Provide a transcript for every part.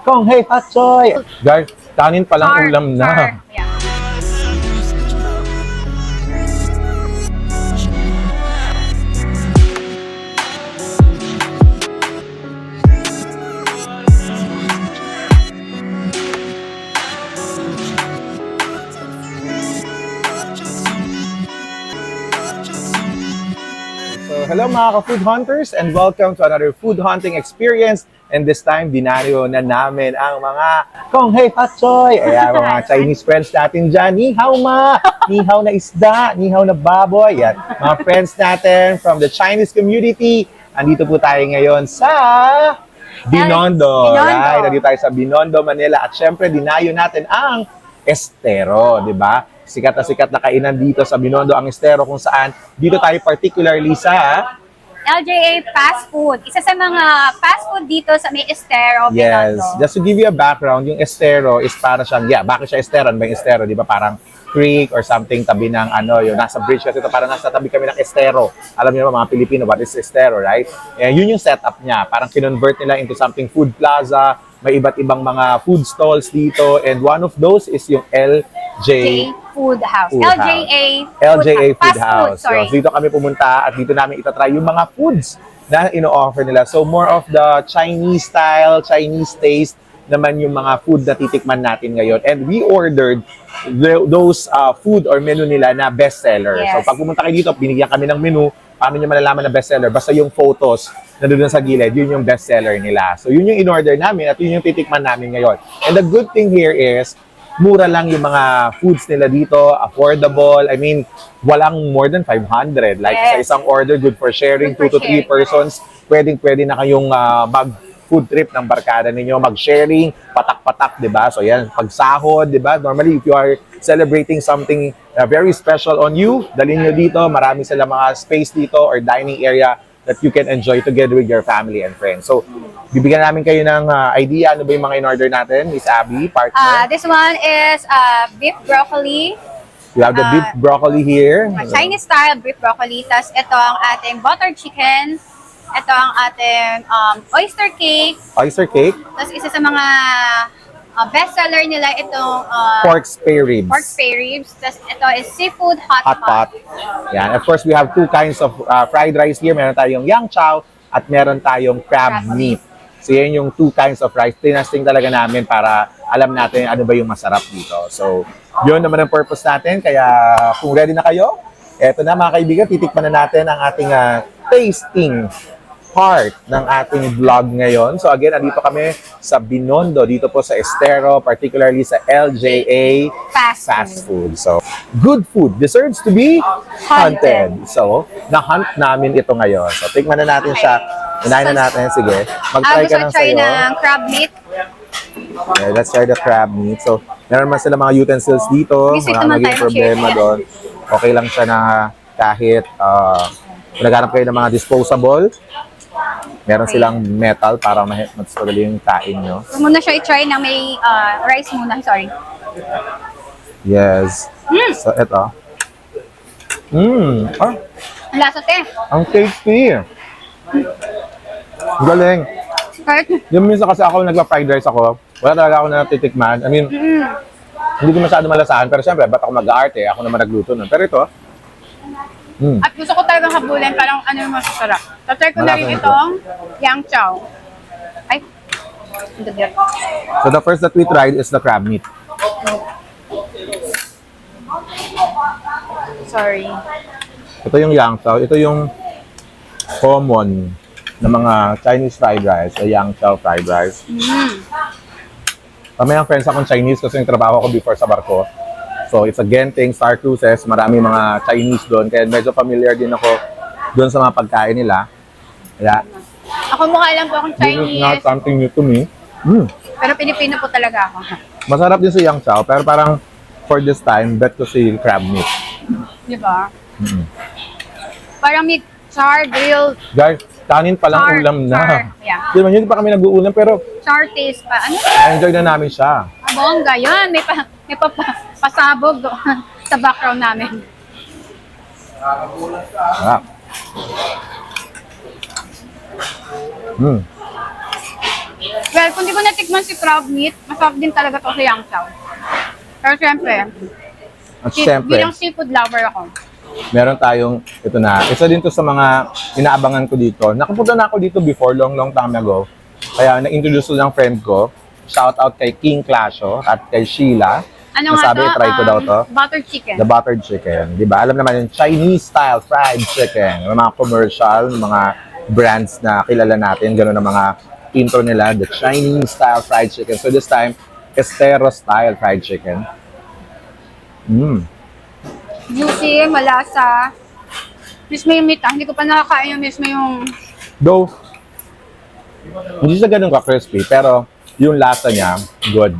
Kong Hei Pak Choy! Guys, kanin palang ulam na. Yeah. So, hello mga ka-food hunters and welcome to another food hunting experience. And this time, dinarayo na namin ang mga Kong Hei Pak Choy. Ayan, mga Chinese friends natin dyan. Ni hao ma! Ni hao na isda, ni hao na baboy. Yan, mga friends natin from the Chinese community. Andito po tayo ngayon sa Binondo. Right? Nandito tayo sa Binondo, Manila. At syempre, dinayo natin ang Estero, di ba? Sikat na kainan dito sa Binondo, ang Estero, kung saan dito tayo particularly sa LJA Fast Food. Isa sa mga fast food dito sa may Estero, Yes. Binondo. Just to give you a background, yung Estero is para siyang, bakit siya Estero? Ano ba yung Estero? Di ba parang creek or something tabi ng yung nasa bridge kasi ito parang nasa tabi kami ng Estero. Alam niyo naman mga Pilipino, what is Estero, right? And yun yung setup niya. Parang kinonvert nila into something food plaza. May iba't ibang mga food stalls dito. And one of those is yung LJ Food House. Food LJA Food House. Sorry. So, dito kami pumunta at dito namin itatry yung mga foods na ino-offer nila. So, more of the Chinese style, Chinese taste naman yung mga food na titikman natin ngayon. And we ordered those food or menu nila na bestseller. Yes. So, pag pumunta kayo dito, binigyan kami ng menu. Paano nyo malalaman na bestseller? Basta yung photos na doon sa gilid, yun yung bestseller nila. So, yun yung in-order namin at yun yung titikman namin ngayon. And the good thing here is, mura lang yung mga foods nila dito, affordable. I mean, walang more than 500. Like sa isang order, good for sharing, 2 to 3 persons. Pwede na kayong mag-food trip ng barkada ninyo, mag-sharing, patak-patak, di ba? So yan, pagsahod, di ba? Normally, if you are celebrating something very special on you, dalhin nyo dito. Marami sila mga space dito or dining area that you can enjoy together with your family and friends. So, bibigyan namin kayo ng idea ano ba yung mga in-order natin, Miss Abby, partner. This one is beef broccoli. We have the beef broccoli here. Chinese style beef broccoli. Tapos ito ang ating butter chicken. Ito ang ating oyster cake. Oyster cake. Tapos isa sa mga bestseller nila itong Pork spare ribs. pork spare ribs. Tapos ito is seafood hot pot. Yan. Of course, we have 2 kinds of fried rice here. Meron tayong yang chow at meron tayong crab meat. So, yan yung 2 kinds of rice. Tinasting talaga namin para alam natin ano ba yung masarap dito. So, yun naman ang purpose natin. Kaya, kung ready na kayo, eto na mga kaibigan, titikman na natin ang ating tasting part ng ating vlog ngayon. So again, andito kami sa Binondo, dito po sa Estero, particularly sa LJA Fast Food. So, good food deserves to be hunted. So, na-hunt namin ito ngayon. So, tikman na natin siya. Unahin na natin. Sige, mag-try ka ng sayo. ng crab meat. Okay, let's try the crab meat. So, meron man sila mga utensils dito. Bisit Wala naman naging tayo problema mag-share. doon. Okay lang siya na kahit naghanap kayo ng mga disposable. Meron silang metal para mas madali yung kain nyo. So, muna siya i-try na may rice muna. Sorry. Yes. So, eto. Ah, Ang lasa, te. ang tasty. Galing. Yung minsan kasi ako nagpa-fried rice ako, wala talaga ako natitikman. I mean, hindi ko masyado malasahan. Pero syempre, ba't ako mag-aarte? Ako naman nagluto nun. Pero ito, At gusto ko talagang habulin parang ano yung masasarap. Tatry ko na rin Malasa itong yang chow. Ay, ang dadir. so the first that we tried is the crab meat. Sorry. Ito yung yang chow. Ito yung common na mga Chinese fried rice, o yang chow fried rice. May friends akong Chinese kasi yung trabaho ko before sa barko. So, it's a Genting, Star Cruises. Marami mga Chinese doon. Kaya medyo familiar din ako doon sa mga pagkain nila. Kaya, Ako mukha lang po akong this is not Chinese. something new to me. Pero Pilipino po talaga ako. Masarap din sa yang chow. Pero parang, for this time, bet ko si crab meat. Di ba? Parang may char, grilled, Guys, kanin palang ulam na. char. Yeah. Di ba, hindi pa kami nag-uulam, pero Char taste pa. Ano? enjoy na namin siya. Bongga. Yan. May pasabog doon sa background namin. Sarap. Well, kung di ko natikman si crab meat, masarap din talaga to sa Yangtze. Pero syempre, At syempre, bilang seafood lover ako. meron tayong, ito na, isa din to sa mga inaabangan ko dito. Nakapunta na ako dito before, long time ago. Kaya na-introduce ko ng friend ko. Shout out kay King Clasho at kay Sheila. Ano nga Nasabi, to? try ko daw to. Buttered chicken. The buttered chicken. Di ba? Alam naman yung Chinese style fried chicken. Yung mga commercial, yung mga brands na kilala natin. Ganun ang mga intro nila. The Chinese style fried chicken. So this time, Estero style fried chicken. Juicy, malasa. Mismo yung meat, hindi ko pa nakakain yung mismo yung... Though, hindi siya ganun ka-crispy, pero yung lasa niya, good.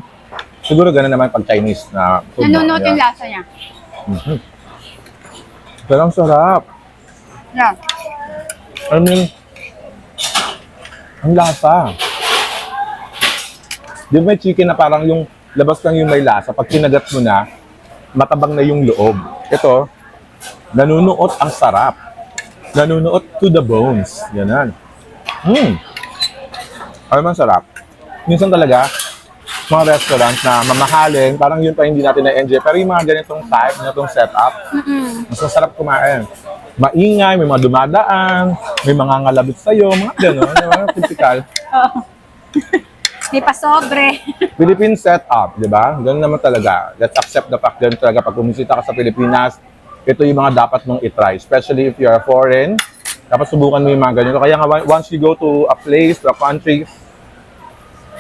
Siguro ganun naman pag Chinese na food. Nanunod yung lasa niya. Pero ang sarap. Yeah. I mean, ang lasa. Di ba may chicken na parang yung labas lang yung may lasa. Pag kinagat mo na, matabang na yung loob. Ito, nanunuot ang sarap. Nanunuot to the bones. Ganun. Ay, man sarap. Minsan talaga, mga restaurant na mamahalin, parang yun pa hindi natin na-enjoy. Pero yung mga ganitong type, ganitong setup, mas masarap kumain. Maingay, may mga dumadaan, may mga ngalabit sa'yo, mga gano'n, mga typical. May pasobre. Philippine setup, di ba? Ganun naman talaga. Let's accept the fact ganun talaga. Pag bumisita ka sa Pilipinas, ito yung mga dapat mong itry. Especially if you're a foreign, dapat subukan mo yung mga ganito. Kaya nga, once you go to a place, to a country,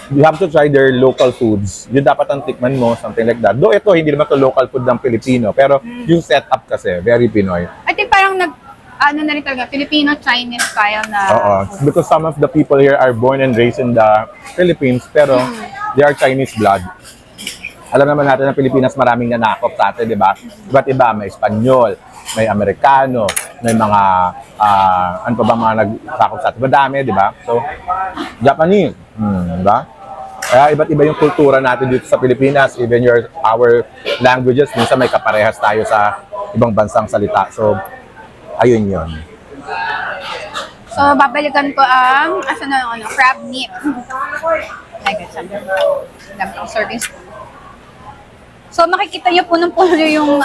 you have to try their local foods. Yun dapat ang tikman mo, something like that. Though ito, hindi naman to local food ng Pilipino. Pero yung setup kasi, very Pinoy. I think parang ano na rin talaga, Filipino-Chinese style na... Oo. Because some of the people here are born and raised in the Philippines, pero they are Chinese blood. Alam naman natin na Pilipinas maraming nanakop sa atin, di ba? Iba't iba, may Espanyol, may Amerikano, may mga, ano pa ba mga nagsakop sa atin? Madami, di ba? So, Japanese, di ba? Kaya iba't iba yung kultura natin dito sa Pilipinas, even our languages, minsan may kaparehas tayo sa ibang bansang salita. So, ayun yun. So, babalikan ko ang, crab meat. Like it, serving spoon. So, makikita nyo punong-puno yung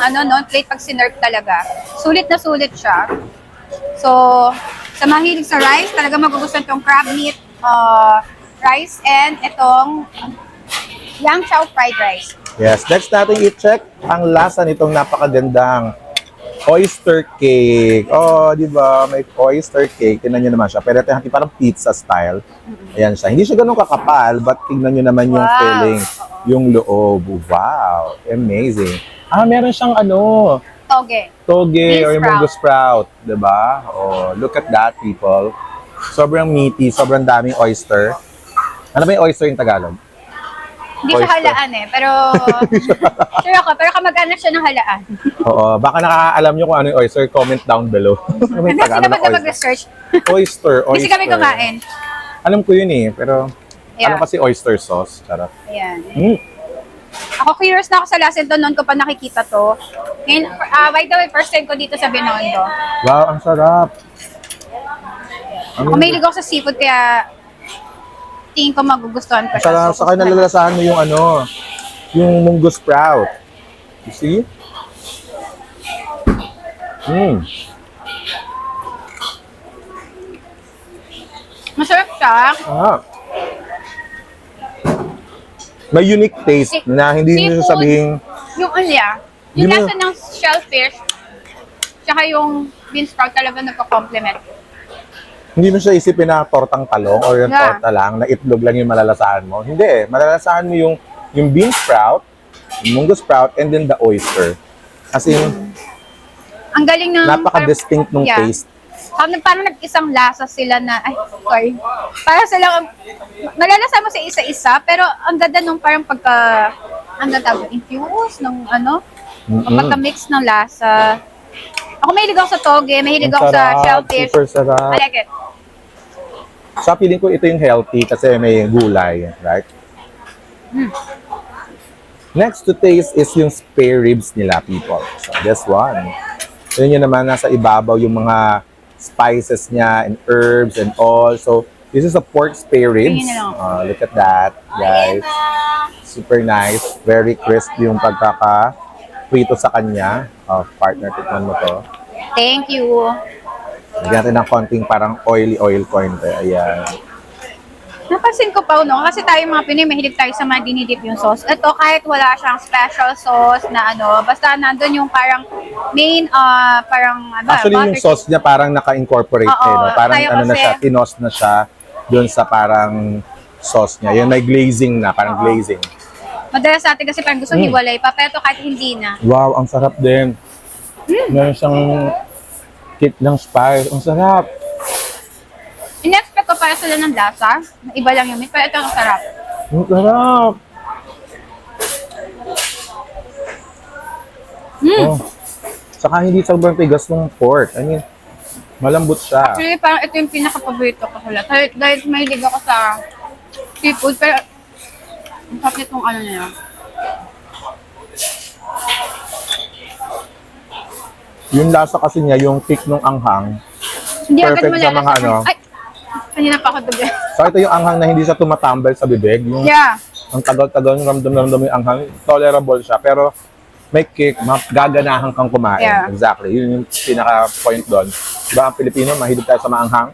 plate pag sinerve talaga. Sulit na sulit siya. So, sa mahilig sa rice, talaga magugustuhan itong crab meat, rice, and itong Yangtze fried rice. Yes, next natin i-check ang lasa nitong napakagandang oyster cake. Oh, di ba? May oyster cake. Tingnan nyo naman siya. Pero ito yung parang pizza style. Ayan siya. Hindi siya ganun kakapal, but tingnan nyo naman yung filling. Yung loob. Wow. Amazing. Meron siyang Toge. toge Bean or yung munggo sprout. Di ba? Oh, look at that, people. Sobrang meaty. Sobrang daming oyster. Ano ba yung oyster in Tagalog? Hindi siya Oyster. halaan pero sure ako, pero kamag-anak siya ng halaan. Oo. Baka nakakaalam nyo kung ano yung oyster. Comment down below. Ano yung Kasi Tagalog naman na na mag-research. Oyster. Kasi kami kumain. Alam ko yun eh, pero Yeah. ano kasi oyster sauce? Charot. Ayan. Mm. Ako curious na ako sa lasa ito noon ko pa nakikita to. Ngayon, by the way, first time ko dito sa Binondo. Wow, ang sarap. Ako mahilig ako sa seafood kaya tingin ko magugustuhan ko siya. Sarap. Saka nalalasahan mo yung yung munggo sprout. You see? Masarap siya. May unique taste na hindi nyo Seafood. sabihin, Yung yung Hindi mo- lasa ng shellfish, tsaka yung bean sprout talaga nagko-complement. hindi mo siya isipin na tortang talong or yung Yeah. torta lang, na itlog lang yung malalasahan mo. Hindi eh. Malalasahan mo yung bean sprout, yung munggo sprout, and then the oyster. As in, Ang galing ng... napaka-distinct ng Yeah. taste. Parang nag-isang lasa sila na, sorry. Parang sila, malalasa mo sa isa-isa, pero ang ganda nung parang infuse ng pagka-mix ng lasa. Ako mahilig ako sa toge, mahilig Ang ako sa sarap, shellfish. super sarap. I like it. Sa feeling ko, ito yung healthy kasi may gulay, right? Next to taste is yung spare ribs nila, people. So, this one. Yun naman, nasa ibabaw yung mga spices niya and herbs and all. So, This is a pork spare ribs. Tingin na lang. Look at that, guys. Super nice. Very crisp yung pagkaka-prito sa kanya. Partner, tikman mo to. Thank you. Lagyan natin ng konting parang oil konti. Ayan. Napansin ko pa, no? Kasi tayo mga Pinoy, mahilig tayo sa mga dinidip yung sauce. Ito, kahit wala siyang special sauce na ano, basta nandun yung parang main, parang, ano, Actually, yung butter sauce niya parang naka-incorporate Oo, no? Parang tayo ano na kasi- siya, tinos na siya doon sa parang sauce niya. Yun, may glazing na, parang glazing. Madalas sa atin kasi parang gusto hiwalay pa, pero ito kahit hindi na. Wow, ang sarap din. Meron siyang kick ng spice. Ang sarap. In-expect ko para sila ng lasa. Iba lang yung meat, pero ito ang sarap. Ang sarap. Oh. Saka hindi sobrang tigas ng pork. I mean, malambot siya. Actually, parang ito yung pinaka-paborito ko sa lahat. Dahil mahilig ako sa seafood, pero ang sarap nitong ano niya. Yung lasa kasi niya, yung kick ng anghang. Hindi agad Perfect sa mga malalasahan. ano. Ay! Kanina pa ako dubi. So ito yung anghang na hindi siya tumatambal sa bibig. Yung Yeah. ang tagal-tagal, ramdam-ramdam yung anghang. Tolerable siya. Pero may kick, gaganahan kang kumain. Yeah. Exactly. Yun yung pinaka-point doon. Diba ang Pilipino, mahilig tayo sa maanghang.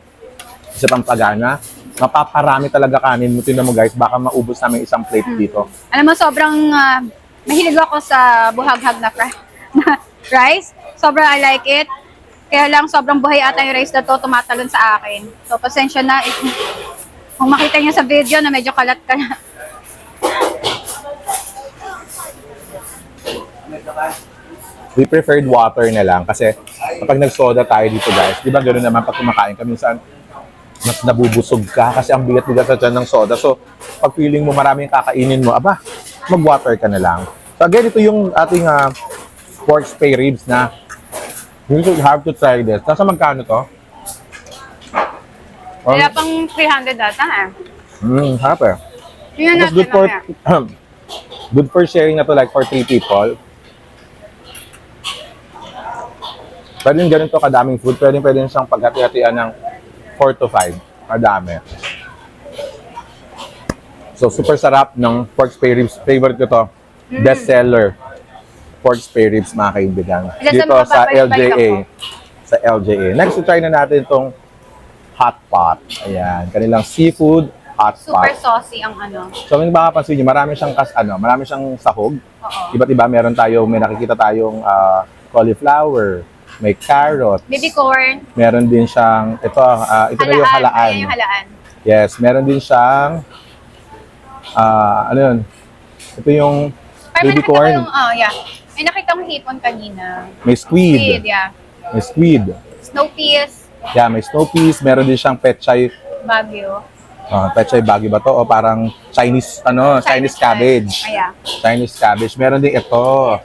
Kasi pampagana. Mapaparami talaga kanin mo. Tingnan mo guys, baka maubos namin isang plate dito. Alam mo, sobrang mahilig ako sa buhaghag na rice. Sobrang I like it. Kaya lang, sobrang buhay ata yung rice na to, tumatalon sa akin. So, pasensya na. Kung makita niyo sa video na medyo kalat ka na. We preferred water na lang kasi kapag nag-soda tayo dito guys, di ba ganoon naman pag kumakain ka, minsan mas nabubusog ka kasi ang bigat-bigat sa tiyan ng soda. So, pag feeling mo maraming kakainin mo, aba, mag-water ka na lang. So again, ito yung ating pork spare ribs na you should have to try this. Nasa magkano to? Wala pang 300 data eh. Harap eh. Tingnan It's natin good for, mamaya. good for sharing na to like for 3 people. Pwede yung ganito kadaming food, pwede siyang paghati-hatian ng 4 to 5. Kadami. So, super sarap ng pork spare ribs. Favorite ko to. Best seller. Pork spare ribs, mga kaibigan. Ilan Dito sa mga sa babalik-balik LJA. Sa LJA. Next, try na natin itong hot pot. Ayan. Kanilang seafood hot pot. Super saucy ang ano. So, kung makapansin nyo, marami siyang sahog. Oo. Iba't iba, may nakikita tayong cauliflower, may carrot, Baby corn. meron din siyang, ito na yung halaan. Ayan yung halaan. Yes, meron din siyang, ano yun, ito yung Parang baby nakita ko corn, yung, yeah. May nakita kong hipon kanina. may Squid, squid, yeah. may squid, Snow peas, yeah, may snow peas, meron din siyang pechay, Baguio. pechay Baguio ba to? O parang Chinese cabbage. Ayan. Chinese cabbage. Meron din ito.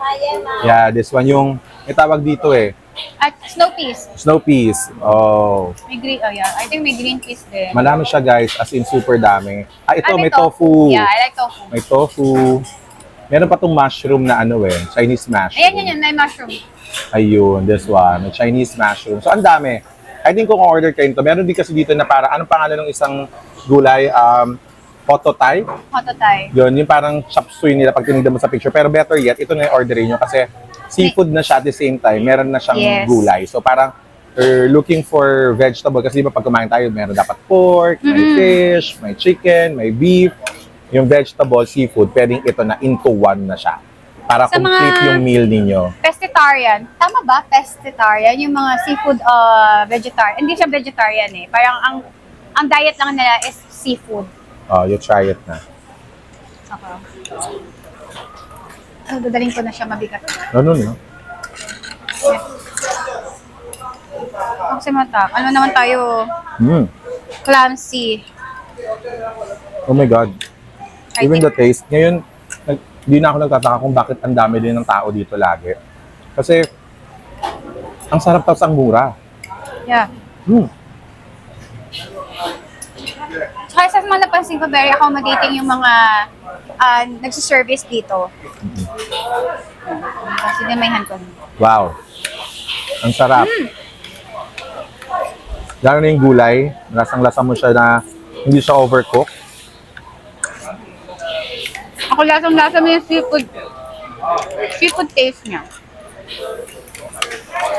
Yeah, this one yung, may tawag dito eh. At snow peas. Snow peas. Oh. May green, yeah. I think may green peas din. Marami siya guys, as in super dami. Ito, Ah, may tofu. Yeah, I like tofu. May tofu. Meron pa tong mushroom na ano eh, Chinese mushroom. Ayan, may mushroom. Ayun, this one. May Chinese mushroom. So, ang dami. I think kung order kayo nito, meron din kasi dito na para, anong pangalan ng isang gulay? Hototai. Hototai. Yun, yung parang chop suey nila pag tinignan mo sa picture. Pero better yet, ito na yung orderin nyo kasi seafood na siya at the same time. Meron na siyang Yes. gulay. So, parang looking for vegetable kasi di ba pag kumain tayo, meron dapat pork, may fish, may chicken, may beef. Yung vegetable, seafood, pwedeng ito na into one na siya. Para Sa complete mga- yung meal ninyo. Pescatarian. Tama ba? Pescatarian. Yung mga seafood vegetarian. Hindi siya vegetarian eh. Parang ang diet lang nila is seafood. Oh, you try it na. Okay. Dadaling ko na siya mabigat. Ano no? Kasi mata. Ano naman tayo? Clancy. Oh my God. I Even think- the taste. Ngayon, di na ako nagtataka kung bakit ang dami din ng tao dito lagi. Kasi, ang sarap tapos ang mura. Yeah. Hmm. Tsaka sa mga napansin ko, very accommodating yung mga nagsiservice dito. Kasi din may hand ko. Wow. Ang sarap. Lalo na yung gulay. Lasang-lasa mo siya na Hindi siya overcooked. Ako lasang-lasa mo yung seafood. Seafood taste niya.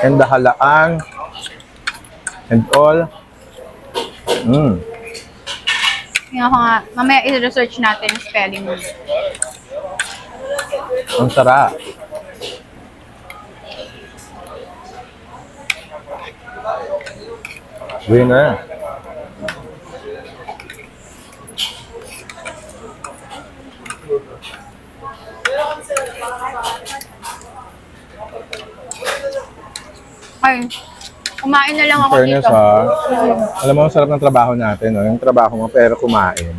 And the halaan. And all. Yung ako nga, mamaya i-research natin yung spelling mo. Ang sarap. Winner. Ay, kumain na lang ako Fairness dito. ha. Alam mo, ang sarap ng trabaho natin. No? Yung trabaho mo, pero kumain.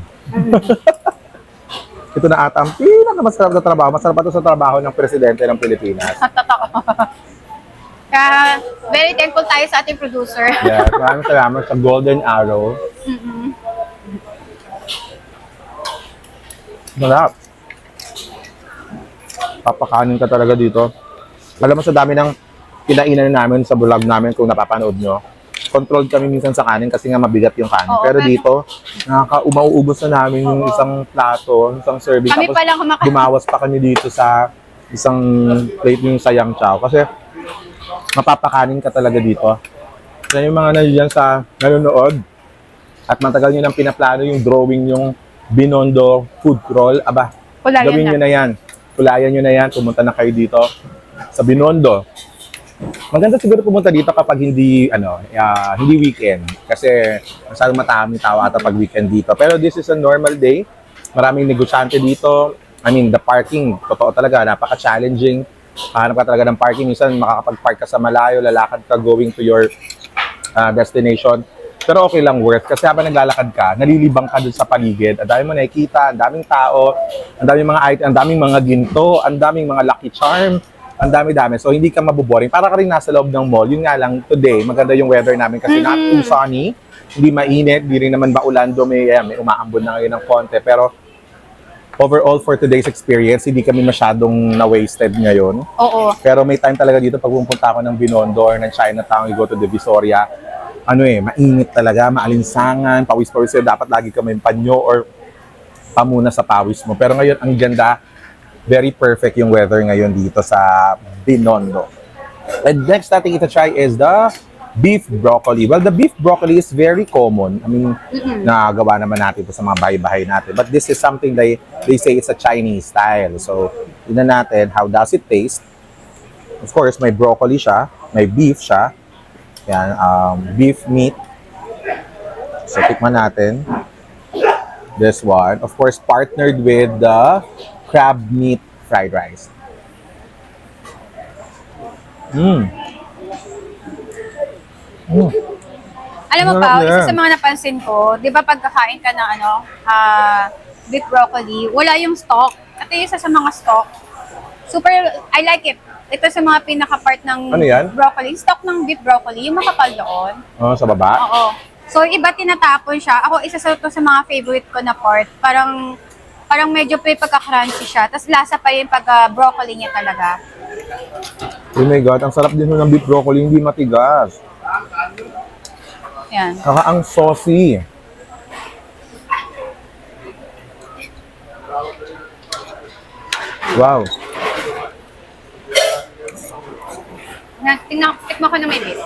Ito na ata ang pinakamasarap na trabaho. Masarap pa ito sa trabaho ng presidente ng Pilipinas. Totoo. Kaya, very thankful tayo sa ating producer. Yes, maraming salamat sa Golden Arrow. Malap. Papakanin ka talaga dito. Alam mo, sa dami ng kinainan namin sa vlog namin, kung napapanood nyo, controlled kami minsan sa kanin kasi nga mabigat yung kanin. Oo, pero pero- dito, umauubos na namin yung isang plato, isang serving. Kami Tapos pa lang kumakain. bumawas pa kami dito sa isang plate yung sayang chow. Kasi mapapakanin ka talaga dito. Yan yung mga nandiyan sa nanonood. At matagal nyo nang pinaplano yung drawing yung Binondo food crawl. Aba, Kulayan gawin na. nyo na yan. Kulayan nyo na yan. Pumunta na kayo dito sa Binondo. Maganda siguro pumunta dito kapag hindi hindi weekend kasi masyadong mataming tao ata pag weekend dito. Pero this is a normal day. Maraming negosyante dito. I mean, the parking, totoo talaga, napaka-challenging. Hanap ka talaga ng parking. Minsan makakapag-park ka sa malayo, lalakad ka going to your destination. Pero okay lang, worth. Kasi habang naglalakad ka, nalilibang ka dun sa paligid. Ang daming mo nakikita, ang daming tao, ang daming mga item, ang daming mga ginto, ang daming mga Lucky Charm, ang dami-dami. So, hindi ka maboboring. Para ka rin nasa loob ng mall. Yun nga lang, today, maganda yung weather namin kasi not too sunny, hindi mainit, hindi rin naman baulando, may umaambon na ngayon ng konti. Pero, overall, for today's experience, hindi kami masyadong na-wasted ngayon. Oo. Pero may time talaga dito pag pumunta ako ng Binondo or ng Chinatown, you go to the Visoria, mainit talaga, maalinsangan, pawis-pawis. Dapat lagi ka may panyo or pamuna sa pawis mo. Pero ngayon, ang ganda, very perfect yung weather ngayon dito sa Binondo. And next natin ita-try is the beef broccoli. Well, the beef broccoli is very common. I mean, nagawa naman natin ito sa mga bahay-bahay natin. But this is something they say it's a Chinese style. So, tignan natin how does it taste. Of course, may broccoli siya, may beef siya. Yan, beef meat. So, tikman natin. This one. Of course, partnered with the crab meat fried rice. Alam mo Sarap pa, yan. isa sa mga napansin ko, di ba pagkakain ka ng beef broccoli, wala yung stock. Ito yung isa sa mga stock. Super, I like it. Ito sa mga pinaka-part ng Ano yan? broccoli. Stock ng beef broccoli, yung makapal doon. Oh, sa baba? Oo. So, iba tinatapon siya. Ako, isa sa to sa mga favorite ko na part. Parang medyo pagka-crunchy siya. Tapos lasa pa yung pagka-broccoli niya talaga. Oh my God, ang sarap din ng beef broccoli, hindi matigas. Yan. Saka ang saucy. Wow. Tikman ko na may beef.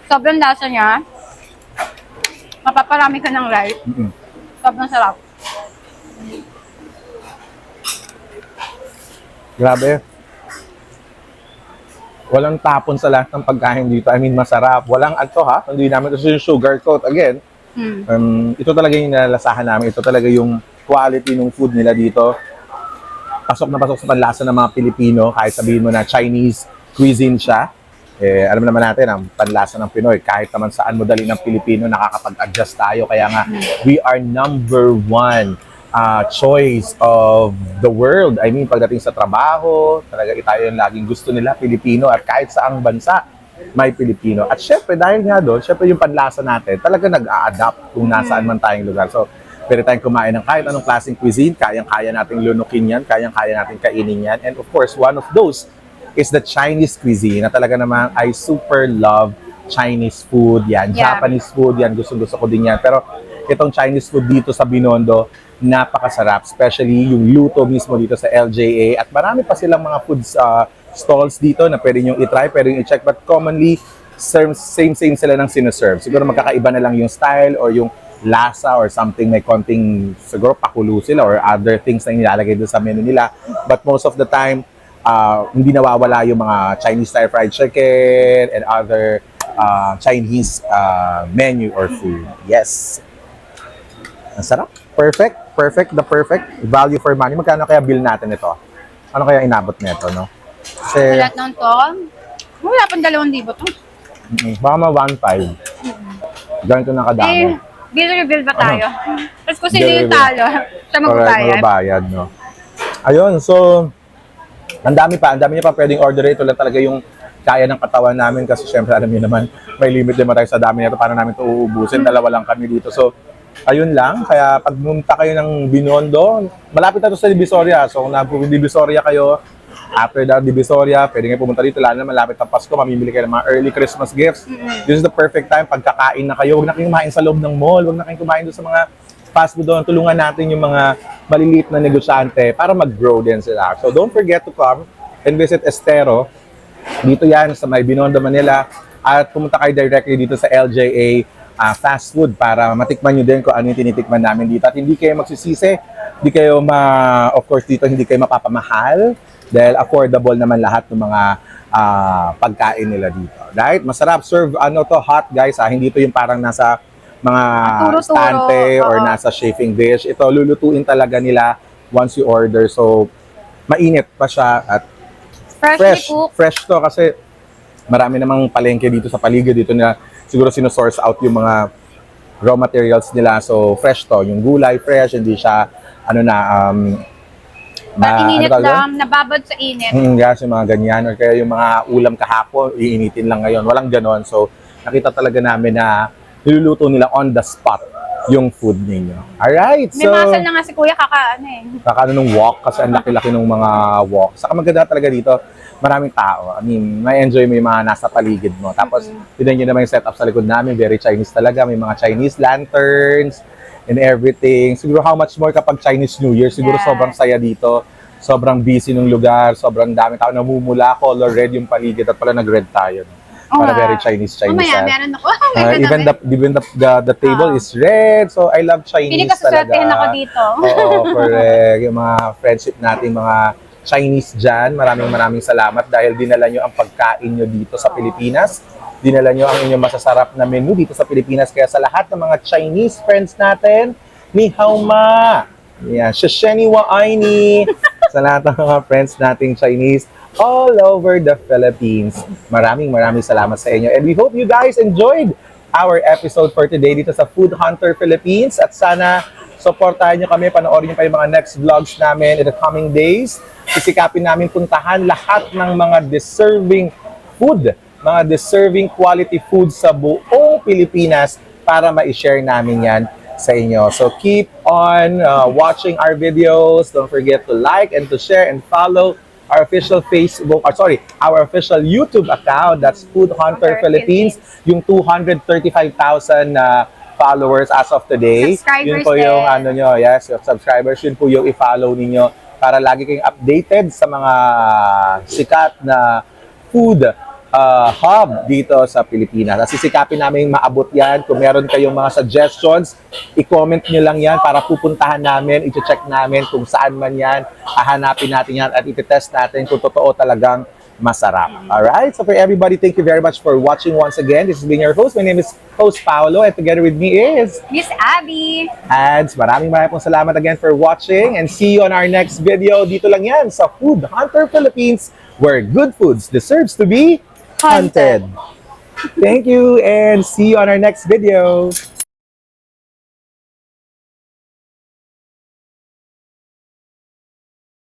Sobrang lasa niya. Mapaparami ka ng rice. Sobrang sarap. Grabe. Walang tapon sa lahat ng pagkain dito. I mean, masarap. Walang hindi namin kasi yung sugar coat. Again, ito talaga yung nalalasahan namin. Ito talaga yung quality ng food nila dito. Pasok na pasok sa panlasa ng mga Pilipino. Kahit sabihin mo na Chinese cuisine siya. Alam naman natin, ang panlasa ng Pinoy. Kahit naman saan mo dali ng Pilipino, nakakapag-adjust tayo. Kaya nga, we are number one choice of the world. I mean, pagdating sa trabaho, talaga tayo yung laging gusto nila, Pilipino. At kahit saang bansa, may Pilipino. At syempre, dahil nga doon, syempre yung panlasa natin, talaga nag-a-adapt kung nasaan man tayong lugar. So, pwede tayong kumain ng kahit anong klaseng cuisine, kayang-kaya nating lunukin yan, kayang-kaya nating kainin yan. And of course, one of those is the Chinese cuisine na talaga naman I super love Chinese food, yan. Yeah. Japanese food, yan. Gusto ko din yan. Pero itong Chinese food dito sa Binondo, napakasarap. Especially yung luto mismo dito sa LJA. At marami pa silang mga food stalls dito na pwede nyo i-try, pwede nyo i-check. But commonly, same sila ng sinaserve. Siguro magkakaiba na lang yung style or yung lasa or something, may konting siguro pakulo sila or other things na nilalagay doon sa menu nila. But most of the time, hindi nawawala yung mga Chinese style fried chicken and other Chinese menu or food. Yes. Ang sarap. Perfect. The perfect value for money. Magkano kaya bill natin ito? Ano kaya inabot nito, no? Sa Kasi, lahat ng to, wala pang 2,000 to. baka ma 1.5. Ganito na kadami. Bill reveal ba tayo? Tapos kung sino Bill yung reveal. talo, siya Correct, magbabayad. magbabayad, no? Ayun, so, ang dami niya pa pwedeng order. Ito lang talaga yung kaya ng katawan namin kasi syempre alam niyo naman, may limit din tayo sa dami nito para namin ito uubusin. Dalawa lang kami dito. So, ayun lang. Kaya pag pumunta kayo ng Binondo, malapit na ito sa Divisoria. So, kung napupunta Divisoria kayo, after that Divisoria, pwede kayo pumunta dito. Lalo na malapit ang Pasko, mamimili kayo ng mga early Christmas gifts. This is the perfect time. Pagkakain na kayo, huwag na kayong kumain sa loob ng mall. Huwag na kayong kumain doon sa mga fast food doon. Tulungan natin yung mga maliliit na negosyante para mag-grow din sila. So, don't forget to come and visit Estero. Dito yan sa may Binondo, Manila. At pumunta kayo directly dito sa LJA fast food para matikman nyo din kung ano yung tinitikman namin dito. At hindi kayo magsisisi, hindi kayo of course dito hindi kayo mapapamahal dahil affordable naman lahat ng mga pagkain nila dito. Right? Masarap. Serve hot guys. Hindi to yung parang nasa mga Turo-turo, stante or oo. nasa chafing dish. Ito, lulutuin talaga nila once you order. So, mainit pa siya at Freshly cooked. fresh to kasi marami namang palengke dito sa paligid dito na siguro sino-source out yung mga raw materials nila. So, fresh to. Yung gulay, fresh. Hindi siya, Ininit tawag doon? lang, nababad sa init. Yes, yung mga ganyan. Or kaya yung mga ulam kahapon, iinitin lang ngayon. Walang ganon. So, nakita talaga namin na niluluto nila on the spot yung food ninyo. Alright, May so muscle na nga si Kuya kakaano nung walk kasi ang laki-laki ng mga walk. Saka maganda talaga dito, maraming tao. I mean, may enjoy mo yung mga nasa paligid mo. Tapos, tinan nyo naman yung setup sa likod namin. Very Chinese talaga. May mga Chinese lanterns and everything. Siguro how much more kapag Chinese New Year. Siguro Yeah. sobrang saya dito. Sobrang busy ng lugar. Sobrang dami tao. Namumula, color red yung paligid. At pala nag-red tayo. No? Para very Chinese. Mamaya, meron ako. Even the table is red. So, I love Chinese Pili ka talaga. susuotin ako dito. Oo, correct. Yung mga friendship natin, mga Chinese dyan, maraming salamat dahil dinala nyo ang pagkain nyo dito sa Pilipinas. Dinala nyo ang inyong masasarap na menu dito sa Pilipinas. Kaya sa lahat ng mga Chinese friends natin, ni hao ma! Yeah, shisheni wa aini! Sa lahat ng mga friends nating Chinese all over the Philippines. Maraming salamat sa inyo. And we hope you guys enjoyed our episode for today dito sa Food Hunter Philippines. At sana supportahan nyo kami, panoorin nyo pa yung mga next vlogs namin in the coming days. Isikapin namin puntahan lahat ng mga deserving food, mga deserving quality food sa buong Pilipinas para ma-share namin yan sa inyo. So keep on watching our videos. Don't forget to like and to share and follow our official our official YouTube account. That's Food Hunter Philippines. Yung 235,000 followers as of today. Subscribers Yun po yung din. yes, yung subscribers, yun po yung i-follow ninyo para lagi kayong updated sa mga sikat na food hub dito sa Pilipinas. At sisikapin namin maabot yan. Kung meron kayong mga suggestions, i-comment nyo lang yan para pupuntahan namin, i-check namin kung saan man yan, hahanapin natin yan at i-test natin kung totoo talagang masarap. Alright? So for everybody, thank you very much for watching once again. This has been your host. My name is Host Paolo and together with me is Miss Abby. Ads. Maraming pong salamat again for watching and see you on our next video. Dito lang yan sa Food Hunter Philippines where good foods deserves to be hunted. Thank you and see you on our next video.